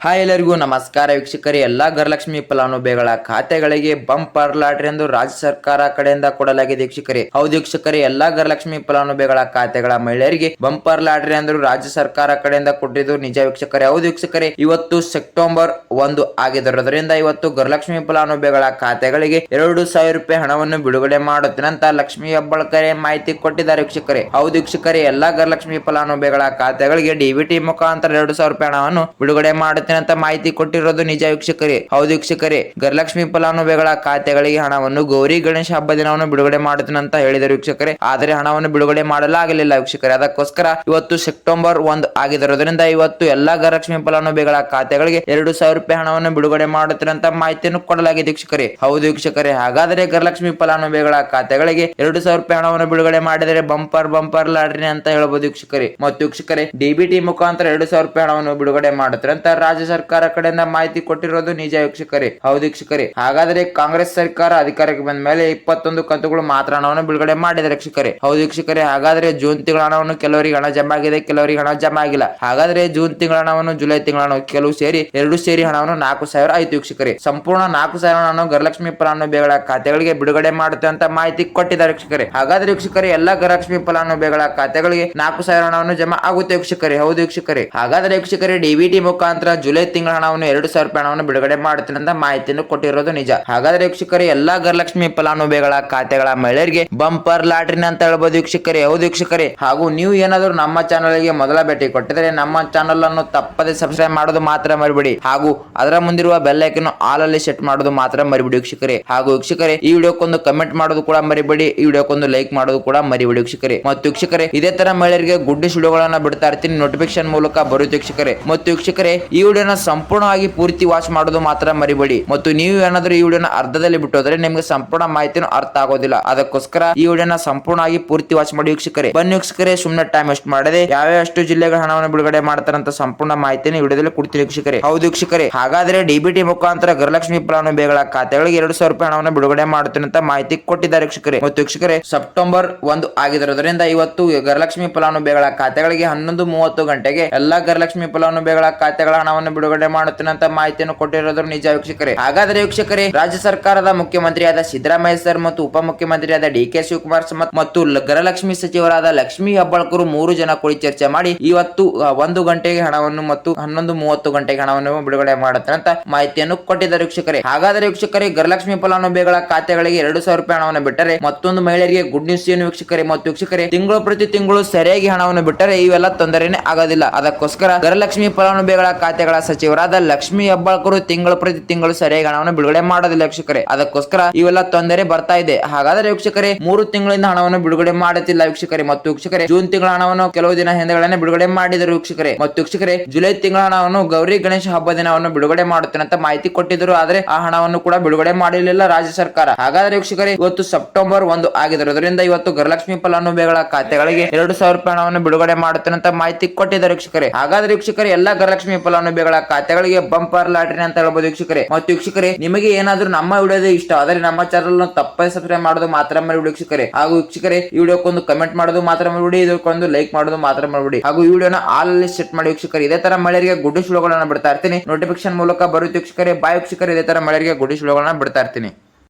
Hi ಎಲ್ಲರಿಗೂ ನಮಸ್ಕಾರ ವೀಕ್ಷಕರೇ. ಎಲ್ಲಾ ಗೃಹಲಕ್ಷ್ಮಿ ಫಲಾನುಭವಿಗಳ ಖಾತೆಗಳಿಗೆ ಬಂಪರ್ ಲಾಟರಿ ಎಂದು ರಾಜ್ಯ ಸರ್ಕಾರ ಕಡೆಯಿಂದ ಕೊಡಲಾಗಿದೆ ವೀಕ್ಷಕರೇ. ಹೌದು ವೀಕ್ಷಕರೇ, ಎಲ್ಲಾ ಗೃಹಲಕ್ಷ್ಮಿ ಫಲಾನುಭವಿಗಳ ಖಾತೆಗಳ ಮಹಿಳೆಯರಿಗೆ ಬಂಪರ್ ಲಾಟರಿ ಎಂದು ರಾಜ್ಯ ಸರ್ಕಾರ ಕಡೆಯಿಂದ ಕೊಟ್ಟಿದ್ದು ನಿಜ ವೀಕ್ಷಕರೇ. ಹೌದು ವೀಕ್ಷಕರೇ, ಇವತ್ತು ಸೆಪ್ಟೆಂಬರ್ 1 ಆಗಿರುವುದರಿಂದ ಇವತ್ತು ಗೃಹಲಕ್ಷ್ಮಿ ಫಲಾನುಭವಿಗಳ ಖಾತೆಗಳಿಗೆ 2,000 ರೂಪಾಯಿ ಹಣವನ್ನು ಬಿಡುಗಡೆ ಮಾಡುತ್ತೇನೆ ಅಂತ ಲಕ್ಷ್ಮಿ ಹೆಬ್ಬಾಳ್ಕರ್ ಮಾಹಿತಿ ಕೊಟ್ಟಿದ್ದಾರೆ ವೀಕ್ಷಕರೇ. ಹೌದು ವೀಕ್ಷಕರೇ, ಎಲ್ಲಾ ಗೃಹಲಕ್ಷ್ಮಿ ಫಲಾನುಭವಿಗಳ ಖಾತೆಗಳಿಗೆ ಡಿಬಿಟಿ ಮುಖಾಂತರ 2,000 ರೂಪಾಯಿ ಹಣವನ್ನು ಬಿಡುಗಡೆ ಮಾಡುತ್ತೇನೆ ಅಂತ ಮಾಹಿತಿ ಕೊಟ್ಟಿರೋದು ನಿಜ ವೀಕ್ಷಕರೇ. ಹೌದು ವೀಕ್ಷಕರೇ, ಗೃಹಲಕ್ಷ್ಮಿ ಫಲಾನುಭವಿಗಳ ಖಾತೆಗಳಿಗೆ ಹಣವನ್ನು ಗೌರಿ ಗಣೇಶ ಹಬ್ಬ ದಿನವನ್ನು ಬಿಡುಗಡೆ ಮಾಡುತ್ತೇನೆ ಅಂತ ಹೇಳಿದರು ವೀಕ್ಷಕರೇ. ಆದರೆ ಹಣವನ್ನು ಬಿಡುಗಡೆ ಮಾಡಲಾಗಲಿಲ್ಲ ವೀಕ್ಷಕರೇ. ಅದಕ್ಕೋಸ್ಕರ ಇವತ್ತು ಸೆಪ್ಟೆಂಬರ್ 1 ಆಗಿರುವುದರಿಂದ ಇವತ್ತು ಎಲ್ಲಾ ಗೃಹಲಕ್ಷ್ಮಿ ಫಲಾನುಭವಿಗಳ ಖಾತೆಗಳಿಗೆ 2,000 ರೂಪಾಯಿ ಹಣವನ್ನು ಬಿಡುಗಡೆ ಮಾಡುತ್ತೇನೆ ಅಂತ ಮಾಹಿತಿಯನ್ನು ಕೊಡಲಾಗಿದೆ ವೀಕ್ಷಕರೇ. ಹೌದು ವೀಕ್ಷಕರೇ, ಹಾಗಾದರೆ ಗೃಹಲಕ್ಷ್ಮಿ ಫಲಾನುಭವಿಗಳ ಖಾತೆಗಳಿಗೆ 2,000 ರೂಪಾಯಿ ಹಣವನ್ನು ಬಿಡುಗಡೆ ಮಾಡಿದರೆ ಬಂಪರ್ ಲಾಟರಿ ಅಂತ ಹೇಳಬಹುದು ವೀಕ್ಷಕರೇ. ಮತ್ತು ವೀಕ್ಷಕರೇ, ಡಿಬಿಟಿ ಮುಖಾಂತರ 2,000 ರೂಪಾಯಿ ಹಣವನ್ನು ಬಿಡುಗಡೆ ಮಾಡುತ್ತಾರೆ ಅಂತ ರಾಜ್ಯ ಸರ್ಕಾರ ಕಡೆಯಿಂದ ಮಾಹಿತಿ ಕೊಟ್ಟಿರೋದು ನಿಜ ವೀಕ್ಷಕರೇ. ಹೌದು ವೀಕ್ಷಕರೇ, ಹಾಗಾದರೆ ಕಾಂಗ್ರೆಸ್ ಸರ್ಕಾರ ಅಧಿಕಾರಕ್ಕೆ ಬಂದ ಮೇಲೆ 21 ಕಂತುಗಳು ಮಾತ್ರ ಹಣವನ್ನು ಬಿಡುಗಡೆ ಮಾಡಿದ್ದಾರೆ ವೀಕ್ಷಕರೇ. ಹೌದು ವೀಕ್ಷಕರೇ, ಹಾಗಾದ್ರೆ ಜೂನ್ ತಿಂಗಳ ಹಣವನ್ನು ಕೆಲವರಿಗೆ ಹಣ ಜಮಾ ಆಗಿದೆ, ಕೆಲವರಿಗೆ ಹಣ ಜಮಾ ಆಗಿಲ್ಲ. ಹಾಗಾದ್ರೆ ಜೂನ್ ತಿಂಗಳ ಹಣವನ್ನು ಜುಲೈ ತಿಂಗಳ ಹಣ ಕೆಲವು ಸೇರಿ 2 ಸೇರಿ ಹಣವನ್ನು 4,000 ಆಯ್ತು ವೀಕ್ಷಕರೇ. ಸಂಪೂರ್ಣ 4,000 ಹಣವನ್ನು ಗೃಹಲಕ್ಷ್ಮಿ ಫಲಾನುಭವಿಗಳ ಖಾತೆಗಳಿಗೆ ಬಿಡುಗಡೆ ಮಾಡುತ್ತೆ ಅಂತ ಮಾಹಿತಿ ಕೊಟ್ಟಿದ್ದಾರೆ ವೀಕ್ಷಕರೇ. ಹಾಗಾದ್ರೆ ವೀಕ್ಷಕರೇ, ಎಲ್ಲಾ ಗೃಹಲಕ್ಷ್ಮಿ ಫಲಾನುಭವಿಗಳ ಖಾತೆಗಳಿಗೆ 4,000 ಹಣವನ್ನು ಜಮಾ ಆಗುತ್ತೆ ವೀಕ್ಷಕರೇ. ಹೌದು ವೀಕ್ಷಕರೇ, ಹಾಗಾದ್ರೆ ವೀಕ್ಷಕರೇ, ಡಿಬಿಟಿ ಮುಖಾಂತರ ಜುಲೈ ತಿಂಗಳ ಹಣವನ್ನು 2,000 ರೂಪಾಯಿ ಹಣವನ್ನು ಬಿಡುಗಡೆ ಮಾಡುತ್ತೇನೆ ಅಂತ ಮಾಹಿತಿಯನ್ನು ಕೊಟ್ಟಿರೋದು ನಿಜ. ಹಾಗಾದ್ರೆ ವೀಕ್ಷಕರೇ, ಎಲ್ಲಾ ಗೃಹಲಕ್ಷ್ಮಿ ಫಲಾನುಭವಿಗಳ ಖಾತೆಗಳ ಮಹಿಳೆಯರಿಗೆ ಬಂಪರ್ ಲಾಟರಿ ಅಂತ ಹೇಳ್ಬೋದು ವೀಕ್ಷಕರೇ. ಹೌದು ವೀಕ್ಷಕರೇ, ಹಾಗೂ ನೀವು ಏನಾದರೂ ನಮ್ಮ ಚಾನಲ್ ಗೆ ಮೊದಲ ಭೇಟಿ ಕೊಟ್ಟಿದ್ರೆ ನಮ್ಮ ಚಾನಲ್ ಅನ್ನು ತಪ್ಪದೆ ಸಬ್ಸ್ಕ್ರೈಬ್ ಮಾಡೋದು ಮಾತ್ರ ಮರಿಬೇಡಿ, ಹಾಗೂ ಅದರ ಮುಂದಿರುವ ಬೆಲ್ ಐಕಾನ್ ಆಲ್ ಅಲ್ಲಿ ಸೆಟ್ ಮಾಡೋದು ಮಾತ್ರ ಮರಿಬೇಡಿ ವೀಕ್ಷಕರೇ. ಹಾಗೂ ವೀಕ್ಷಕರೇ, ಈ ವಿಡಿಯೋಕ್ಕೊಂದು ಕಮೆಂಟ್ ಮಾಡೋದು ಕೂಡ ಮರಿಬೇಡಿ, ಈ ವಿಡಿಯೋಕ್ಕೊಂದು ಲೈಕ್ ಮಾಡೋದು ಕೂಡ ಮರಿಬೇಡಿ ವೀಕ್ಷಕರೇ. ಮತ್ತು ವೀಕ್ಷಕರೇ, ಇದೇ ತರ ಮಹಿಳೆಯರಿಗೆ ಗುಡ್ಡಿ ವಿಡಿಯೋಗಳನ್ನ ಬಿಡ್ತಾ ಇರ್ತೀನಿ, ನೋಟಿಫಿಕೇಶನ್ ಮೂಲಕ ಬರುತ್ತೆ ವೀಕ್ಷಕರೇ. ಮತ್ತು ವೀಕ್ಷಕರೇ, ಈ ವಿಡಿಯೋನ ಸಂಪೂರ್ಣವಾಗಿ ಪೂರ್ತಿ ವಾಚ್ ಮಾಡೋದು ಮಾತ್ರ ಮರಿಬೇಡಿ. ಮತ್ತು ನೀವು ಏನಾದರೂ ಈ ವಿಡಿಯೋನ ಅರ್ಧದಲ್ಲಿ ಬಿಟ್ಟು ಹೋದ್ರೆ ನಿಮಗೆ ಸಂಪೂರ್ಣ ಮಾಹಿತಿನೂ ಅರ್ಥ ಆಗೋದಿಲ್ಲ. ಅದಕ್ಕೋಸ್ಕರ ಈ ವಿಡಿಯೋನ ಸಂಪೂರ್ಣವಾಗಿ ಪೂರ್ತಿ ವಾಚ್ ಮಾಡಿ ವೀಕ್ಷಕರೇ. ಬನ್ನಿ ವೀಕ್ಷಕರೇ, ಸುಮ್ಮನೆ ಟೈಮ್ ವೇಸ್ಟ್ ಮಾಡದೆ ಯಾವ್ಯಾವಷ್ಟು ಜಿಲ್ಲೆಗಳ ಹಣವನ್ನು ಬಿಡುಗಡೆ ಮಾಡ್ತಾರಂತ ಸಂಪೂರ್ಣ ಮಾಹಿತಿನ ವಿಡಿಯೋದಲ್ಲಿ ಕೊಡ್ತೀನಿ ವೀಕ್ಷಕರೇ. ಹೌದು ವೀಕ್ಷಕರೇ, ಹಾಗಾದ್ರೆ ಡಿಬಿಟಿ ಮುಖಾಂತರ ಗೃಹಲಕ್ಷ್ಮಿ ಫಲಾನುಭವಿಗಳ ಖಾತೆಗಳಿಗೆ 2,000 ರೂಪಾಯಿ ಹಣವನ್ನು ಬಿಡುಗಡೆ ಮಾಡುತ್ತೇನೆ ಅಂತ ಮಾಹಿತಿ ಕೊಟ್ಟಿದ್ದಾರೆ ವೀಕ್ಷಕರೇ. ಮತ್ತು ವೀಕ್ಷಕರೇ, ಸೆಪ್ಟೆಂಬರ್ 1 ಆಗಿರೋದ್ರಿಂದ ಇವತ್ತು ಗೃಹಲಕ್ಷ್ಮಿ ಫಲಾನುಭವಿಗಳ ಖಾತೆಗಳಿಗೆ 11:30 ಗಂಟೆಗೆ ಎಲ್ಲಾ ಗೃಹಲಕ್ಷ್ಮಿ ಫಲಾನುಭವಿಗಳ ಖಾತೆಗಳ ಹಣವನ್ನು ಬಿಡುಗಡೆ ಮಾಡುತ್ತೇನೆ ಅಂತ ಮಾಹಿತಿಯನ್ನು ಕೊಟ್ಟಿರೋದು ನಿಜ ವೀಕ್ಷಕರೇ. ಹಾಗಾದ್ರೆ ವೀಕ್ಷಕರೇ, ರಾಜ್ಯ ಸರ್ಕಾರದ ಮುಖ್ಯಮಂತ್ರಿಯಾದ ಸಿದ್ದರಾಮಯ್ಯ ಸರ್ ಮತ್ತು ಉಪಮುಖ್ಯಮಂತ್ರಿಯಾದ ಡಿ.ಕೆ. ಶಿವಕುಮಾರ್ ಮತ್ತು ಗೃಹಲಕ್ಷ್ಮಿ ಸಚಿವರಾದ ಲಕ್ಷ್ಮಿ ಹೆಬ್ಬಾಳ್ಕರ್ 3 ಜನ ಕೂಡಿ ಚರ್ಚೆ ಮಾಡಿ ಇವತ್ತು 1 ಗಂಟೆಗೆ ಹಣವನ್ನು ಮತ್ತು 11:30 ಗಂಟೆಗೆ ಹಣವನ್ನು ಬಿಡುಗಡೆ ಮಾಡುತ್ತಾರೆ ಅಂತ ಮಾಹಿತಿಯನ್ನು ಕೊಟ್ಟಿದ್ದಾರೆ ವೀಕ್ಷಕರೇ. ಹಾಗಾದ್ರೆ ವೀಕ್ಷಕರೇ, ಗೃಹಲಕ್ಷ್ಮಿ ಫಲಾನುಭವಿಗಳ ಖಾತೆಗಳಿಗೆ 2,000 ರೂಪಾಯಿ ಹಣವನ್ನು ಬಿಟ್ಟರೆ ಮತ್ತೊಂದು ಮಹಿಳೆಯರಿಗೆ ಗುಡ್ ನ್ಯೂಸ್ ಏನು ವೀಕ್ಷಕರೇ. ಮತ್ತು ವೀಕ್ಷಕರೇ, ತಿಂಗಳು ಪ್ರತಿ ತಿಂಗಳು ಸರಿಯಾಗಿ ಹಣವನ್ನು ಬಿಟ್ಟರೆ ಇವೆಲ್ಲ ತೊಂದರೆನೇ ಆಗೋದಿಲ್ಲ. ಅದಕ್ಕೋಸ್ಕರ ಗೃಹಲಕ್ಷ್ಮಿ ಫಲಾನುಭವಿಗಳ ಖಾತೆಗಳ ಸಚಿವರಾದ ಲಕ್ಷ್ಮಿ ಹೆಬ್ಬಾಳ್ಕರ್ ತಿಂಗಳು ಪ್ರತಿ ತಿಂಗಳು ಸರಿಯಾಗಿ ಹಣವನ್ನು ಬಿಡುಗಡೆ ಮಾಡೋದಿಲ್ಲ ವೀಕ್ಷಕರೇ. ಅದಕ್ಕೋಸ್ಕರ ಇವೆಲ್ಲ ತೊಂದರೆ ಬರ್ತಾ ಇದೆ. ಹಾಗಾದ್ರೆ ವೀಕ್ಷಕರೇ, 3 ತಿಂಗಳಿಂದ ಹಣವನ್ನು ಬಿಡುಗಡೆ ಮಾಡುತ್ತಿಲ್ಲ ವೀಕ್ಷಕರೇ. ಮತ್ತು ವೀಕ್ಷಕರೇ, ಜೂನ್ ತಿಂಗಳ ಹಣವನ್ನು ಕೆಲವು ದಿನ ಹಿಂದೆಗಳನ್ನೇ ಬಿಡುಗಡೆ ಮಾಡಿದರು ವೀಕ್ಷಕರೇ. ಮತ್ತು ವೀಕ್ಷಕರೇ, ಜುಲೈ ತಿಂಗಳ ಹಣವನ್ನು ಗೌರಿ ಗಣೇಶ ಹಬ್ಬ ದಿನವನ್ನು ಬಿಡುಗಡೆ ಮಾಡುತ್ತೇನೆ ಅಂತ ಮಾಹಿತಿ ಕೊಟ್ಟಿದ್ದರು. ಆದ್ರೆ ಆ ಹಣವನ್ನು ಕೂಡ ಬಿಡುಗಡೆ ಮಾಡಲಿಲ್ಲ ರಾಜ್ಯ ಸರ್ಕಾರ. ಹಾಗಾದ್ರೆ ವೀಕ್ಷಕರೇ, ಇವತ್ತು ಸೆಪ್ಟೆಂಬರ್ 1 ಆಗಿರೋದ್ರಿಂದ ಇವತ್ತು ಗೃಹಲಕ್ಷ್ಮಿ ಫಲಾನುಭವಿಗಳ ಖಾತೆಗಳಿಗೆ 2,000 ರೂಪಾಯಿ ಹಣವನ್ನು ಬಿಡುಗಡೆ ಮಾಡುತ್ತೇನೆ ಅಂತ ಮಾಹಿತಿ ಕೊಟ್ಟಿದ್ದಾರೆ ವೀಕ್ಷಕರೇ. ಹಾಗಾದ್ರೆ ವೀಕ್ಷಕರೇ, ಎಲ್ಲಾ ಗೃಹಲಕ್ಷ್ಮಿ ಫಲಾನುಭವಿಗಳ ಖಾತೆಗಳಿಗೆ ಬಂಪರ್ ಲಾಟರಿ ಅಂತ ಹೇಳ್ಬೋದು ವೀಕ್ಷಕರೇ. ಮತ್ತು ವೀಕ್ಷಕರೇ, ನಿಮಗೆ ಏನಾದ್ರೂ ನಮ್ಮ ವಿಡಿಯೋದ ಇಷ್ಟ ಆದರೆ ನಮ್ಮ ಚಾನಲ್ ತಪ್ಪದೆ ಸಬ್ಸ್ಕ್ರೈಬ್ ಮಾಡೋದು ಮಾತ್ರ ಮರಿಬೇಡಿ ವೀಕ್ಷಕರೇ. ಹಾಗೂ ವೀಕ್ಷಕರೇ, ಈ ವಿಡಿಯೋಕ್ಕೊಂದು ಕಮೆಂಟ್ ಮಾಡೋದು ಮಾತ್ರ ಮರಿಬೇಡಿ, ಇದಕ್ಕೊಂದು ಲೈಕ್ ಮಾಡೋದು ಮಾತ್ರ ಮರಿಬೇಡಿ, ಹಾಗೂ ಈ ವಿಡಿಯೋನ ಆಲ್ ಅಲ್ಲಿ ಸೆಟ್ ಮಾಡಿ ವೀಕ್ಷಕರೇ. ಇದೇ ತರ ಮಹಿಳೆಯರಿಗೆ ಗುಡ್ ವಿಡಿಯೋಗಳನ್ನ ಬಿಡ್ತಾ ಇರ್ತೀನಿ, ನೋಟಿಫಿಕೇಶನ್ ಮೂಲಕ ಬರುತ್ತೆ ವೀಕ್ಷಕರೇ. ಬಾಯ್ ವೀಕ್ಷಕರೇ, ಇದೇ ತರ ಮಹಿಳೆಯರಿಗೆ ಗುಡ್ ವಿಡಿಯೋಗಳನ್ನ ಬಿಡ್ತಾ ಇರ್ತೀನಿ.